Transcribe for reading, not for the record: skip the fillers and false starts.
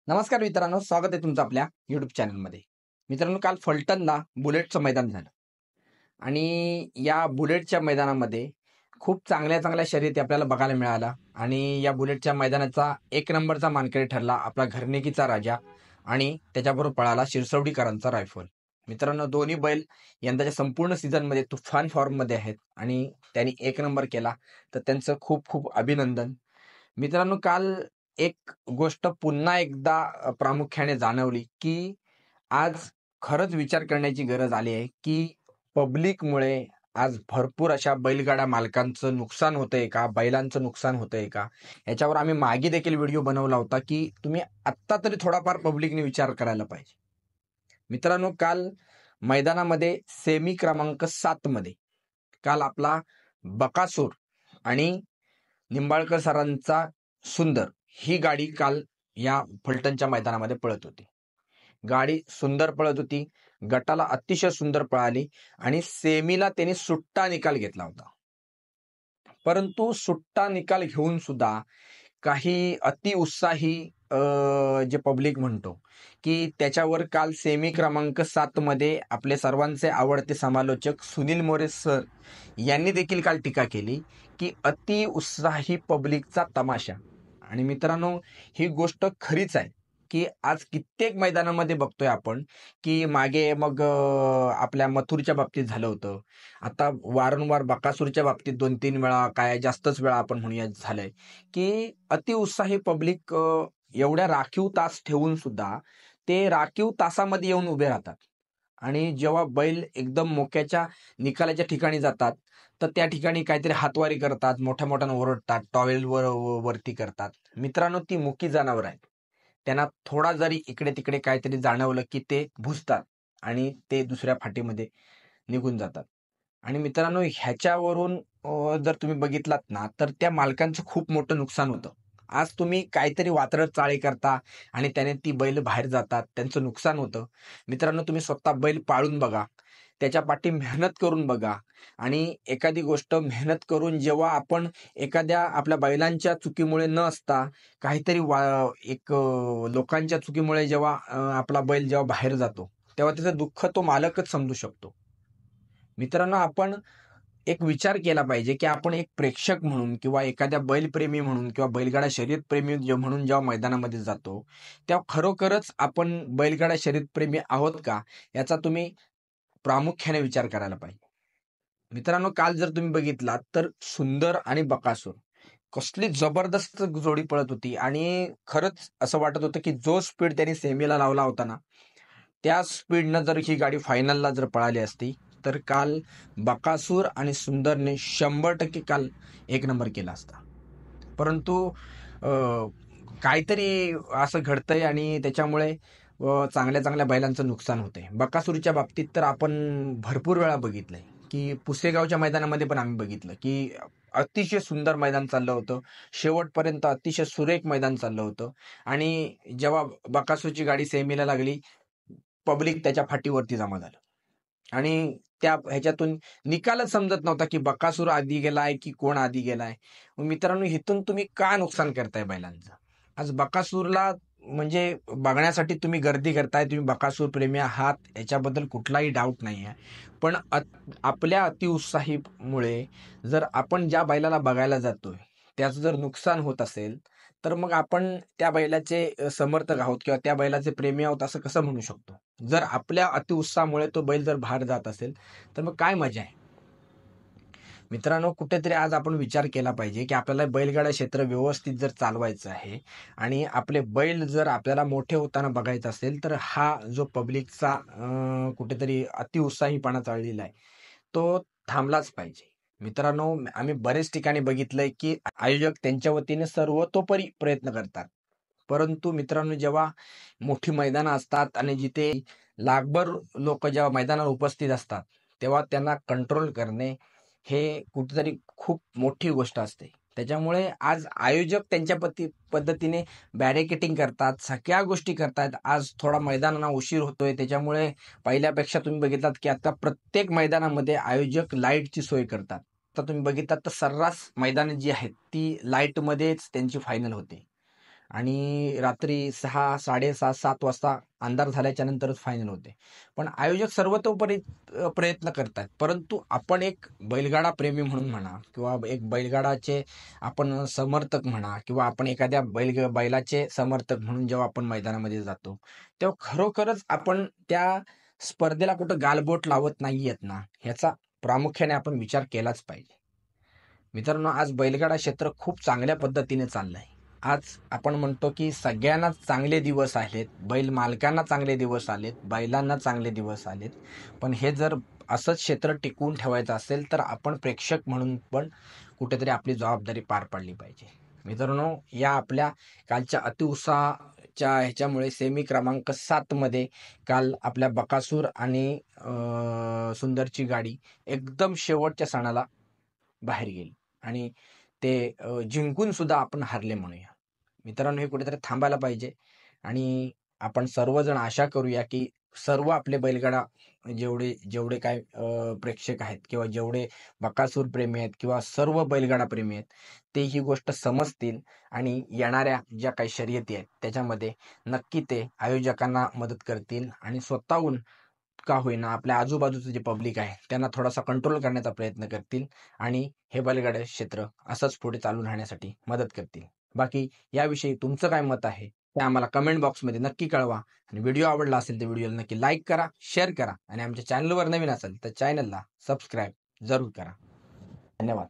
नमस्कार मित्रांनो, स्वागत आहे तुमचं आपल्या युट्यूब चॅनलमध्ये. मित्रांनो, काल फलटणला बुलेटचं मैदान झालं आणि या बुलेटच्या मैदानामध्ये खूप चांगल्या चांगल्या शर्यती आपल्याला बघायला मिळाल्या आणि या बुलेटच्या मैदानाचा एक नंबरचा मानकरी ठरला आपला घरनेकीचा राजा आणि त्याच्याबरोबर पळाला शिरसवडीकरांचा रायफल. मित्रांनो, दोन्ही बैल यंदाच्या संपूर्ण सीझनमध्ये तुफान फॉर्ममध्ये आहेत आणि त्यांनी एक नंबर केला, तर त्यांचं खूप खूप अभिनंदन. मित्रांनो, काल एक गोष्ट पुन्हा एकदा प्रामुख्याने जाणवली, की आज खरंच विचार करण्याची गरज आली आहे, की पब्लिकमुळे आज भरपूर अशा बैलगाड्या मालकांचं नुकसान होतंय का? बैलांचं नुकसान होतंय का? याच्यावर आम्ही मागे देखील व्हिडिओ बनवला होता, की तुम्ही आत्ता तरी थोडाफार पब्लिकने विचार करायला पाहिजे. मित्रांनो, काल मैदानामध्ये सेमी क्रमांक 7 मध्ये काल आपला बकासूर आणि निंबाळकर सरांचा सुंदर ही गाडी काल या फलटणच्या मैदानामध्ये पळत होती. गाडी सुंदर पळत होती, गटाला अतिशय सुंदर पळाली आणि सेमीला त्यांनी सुट्टा निकाल घेतला होता. परंतु सुट्टा निकाल घेऊन सुद्धा काही अतिउत्साही जे पब्लिक म्हणतो, की त्याच्यावर काल सेमी क्रमांक 7 मध्ये आपले सर्वांचे आवडते समालोचक सुनील मोरे सर यांनी देखील काल टीका केली, की अतिउत्साही पब्लिकचा तमाशा. आणि मित्रांनो, ही गोष्ट खरीच आहे, की आज कित्येक मैदानामध्ये बघतोय आपण, की मागे मग आपल्या मथुरच्या बाबतीत झालं होतं. आता वारंवार बकासूरच्या बाबतीत 2-3 वेळा काय जास्तच वेळा आपण म्हणूया झालंय, की अतिउत्साही पब्लिक एवढ्या राखीव तास ठेवून सुद्धा ते राखीव तासामध्ये येऊन उभे राहतात आणि जेव्हा बैल एकदम मोक्याच्या निकालाच्या ठिकाणी जातात, तर त्या ठिकाणी काहीतरी हातवारी करतात, मोठ्या मोठ्यानं ओरडतात, टॉवेल वरती करतात. मित्रांनो, ती मुकी जनावर आहेत. त्यांना थोडा जरी इकडे तिकडे काहीतरी जाणवलं, की ते भुसतात आणि ते दुसऱ्या फाटीमध्ये निघून जातात. आणि मित्रांनो, ह्याच्यावरून जर तुम्ही बघितलात ना, तर त्या मालकांचं खूप मोठं नुकसान होतं. आज तुम्ही काहीतरी वात्रट चाळे करता आणि त्याने ती बैल बाहेर जातात, त्यांचं नुकसान होतं. मित्रांनो, तुम्ही स्वतः बैल पाळून बघा, त्याच्या पाठी मेहनत करून बघा आणि एखादी गोष्ट मेहनत करून जेव्हा आपण एखाद्या आपल्या बैलांच्या चुकीमुळे न असता काहीतरी लोकांच्या चुकीमुळे जेव्हा आपला बैल जेव्हा बाहेर जातो, तेव्हा त्याचं दुःख तो मालकच समजू शकतो. मित्रांनो, आपण एक विचार केला पाहिजे, की आपण एक प्रेक्षक म्हणून किंवा एखाद्या बैलप्रेमी म्हणून किंवा बैलगाडा शर्यतप्रेमी म्हणून जेव्हा मैदानामध्ये जातो, तेव्हा खरोखरच आपण बैलगाडा शर्यतप्रेमी आहोत का? याचा तुम्ही प्रामुख्याने विचार करायला पाहिजे. मित्रांनो, काल जर तुम्ही बघितलात तर सुंदर आणि बकासूर कसली जबरदस्त जोडी पळत होती आणि खरंच असं वाटत होतं, की जो स्पीड त्यांनी सेमीला लावला होता ना, त्या स्पीडनं जर ही गाडी फायनलला जर पळाली असती, तर काल बकासूर आणि सुंदरने 100% काल एक नंबर केला असता. परंतु काहीतरी असं घडतंय आणि त्याच्यामुळे चांगल्या चांगल्या बैलांचं नुकसान होतंय. बकासूरच्या बाबतीत तर आपण भरपूर वेळा बघितलंय, की पुसेगावच्या मैदानामध्ये पण आम्ही बघितलं, की अतिशय सुंदर मैदान चाललं होतं. शेवटपर्यंत अतिशय सुरेख मैदान चाललं होतं आणि जेव्हा बकासूरची गाडी सेमीला लागली, पब्लिक त्याच्या फाटीवरती जमा झालं आणि त्या ह्याच्यातून निकालच समजत नव्हता, की बकासूर आधी गेलाय, की कोण आधी गेलाय. मग मित्रांनो, इथून तुम्ही का नुकसान करताय बैलांचं? आज बकासूरला म्हणजे बघण्यासाठी तुम्ही गर्दी करताय, तुम्ही बकासूर प्रेमी आहात, याच्याबद्दल कुठलाही डाऊट नाही आहे. पण आपल्या अतिउत्साहीमुळे जर आपण ज्या बैलाला बघायला जातोय, त्याचं जर नुकसान होत असेल, तर मग आपण त्या बैलाचे समर्थक आहोत किंवा त्या बैलाचे प्रेमी आहोत असं कसं म्हणू शकतो? जर आपल्या अतिउत्साहामुळे तो बैल जर बाहेर जात असेल, तर मग काय मजा आहे? मित्रांनो, कुठेतरी आज आपण विचार केला पाहिजे, की आपल्याला बैलगाडा क्षेत्र व्यवस्थित जर चालवायचं आहे आणि आपले बैल जर आपल्याला मोठे होताना बघायचं असेल, तर हा जो पब्लिकचा कुठेतरी अतिउत्साहीपणा चाललेला आहे, तो थांबलाच पाहिजे. मित्रांनो, आम्ही बरेच ठिकाणी बघितलंय, की आयोजक त्यांच्या वतीने सर्वतोपरी प्रयत्न करतात. परंतु मित्रांनो, जेव्हा मोठी मैदानं असतात आणि जिथे लाखभर लोक जेव्हा मैदानावर उपस्थित असतात, तेव्हा त्यांना कंट्रोल करणे हे कुठेतरी खूप मोठी गोष्ट असते. त्याच्यामुळे आज आयोजक त्यांच्या पद्धतीने बॅरिकेटिंग करतात, सगळ्या गोष्टी करतात. आज थोडा मैदानाला उशीर होतोय, त्याच्यामुळे पहिल्यापेक्षा तुम्ही बघितलात, की आता प्रत्येक मैदानामध्ये आयोजक लाईटची सोय करतात. आता तुम्ही बघितलात तर सर्रास मैदानं जी आहेत ती लाईटमध्येच त्यांची फायनल होते. आणि रात्री 6, 6:30, 7 वाजता अंधार झाल्याच्या नंतरच फायनल होते. पण आयोजक सर्वतोपरी प्रयत्न करतात. परंतु आपण एक बैलगाडा प्रेमी म्हणून म्हणा किंवा एक बैलगाडाचे आपण समर्थक म्हणा किंवा आपण एखाद्या बैलाचे समर्थक म्हणून जेव्हा आपण मैदानामध्ये जातो, तेव्हा खरोखरच आपण त्या स्पर्धेला कुठं गालबोट लावत नाहीयेत ना, ह्याचा प्रामुख्याने आपण विचार केलाच पाहिजे. मित्रांनो, आज बैलगाडा क्षेत्र खूप चांगल्या पद्धतीने चाललंय. आज आपण म्हणतो की सगळ्यांनाच चांगले दिवस आहेत, बैल मालकांना चांगले दिवस आलेत, बैलांना चांगले दिवस आलेत. पण हे जर असंच क्षेत्र टिकवून ठेवायचं असेल तर आपण प्रेक्षक म्हणून पण कुठेतरी आपली जबाबदारी पार पाडली पाहिजे. मित्रांनो, या आपल्या कालच्या अतिउत्साहाच्या ह्याच्यामुळे सेमी क्रमांक 7 मध्ये काल आपल्या बकासूर आणि सुंदरची गाडी एकदम शेवटच्या क्षणाला बाहेर गेली आणि ते जिंकून सुद्धा आपण हारले म्हणूया. मित्रांनो, हे कुठेतरी थांबायला पाहिजे आणि आपण सर्वजण आशा करूया की सर्व आपले बैलगाडा जेवढे जेवढे काय प्रेक्षक आहेत किंवा जेवढे बकासूर प्रेमी आहेत किंवा सर्व बैलगाडा प्रेमी आहेत, ते ही गोष्ट समजतील आणि येणाऱ्या ज्या काही शर्यती आहेत त्याच्यामध्ये नक्की ते आयोजकांना मदत करतील आणि स्वतःहून का होईना आपल्या आजूबाजूचं जे पब्लिक आहे त्यांना थोडासा कंट्रोल करण्याचा प्रयत्न करतील आणि हे बैलगाडा क्षेत्र असंच पुढे चालू राहण्यासाठी मदत करतील. बाकी याविषयी तुमचं काय मत आहे ते आम्हाला कमेंट बॉक्समध्ये नक्की कळवा आणि व्हिडिओ आवडला असेल तर व्हिडिओला नक्की लाईक करा, शेअर करा आणि आमच्या चॅनलवर नवीन असेल तर चॅनलला सबस्क्राईब जरूर करा. धन्यवाद.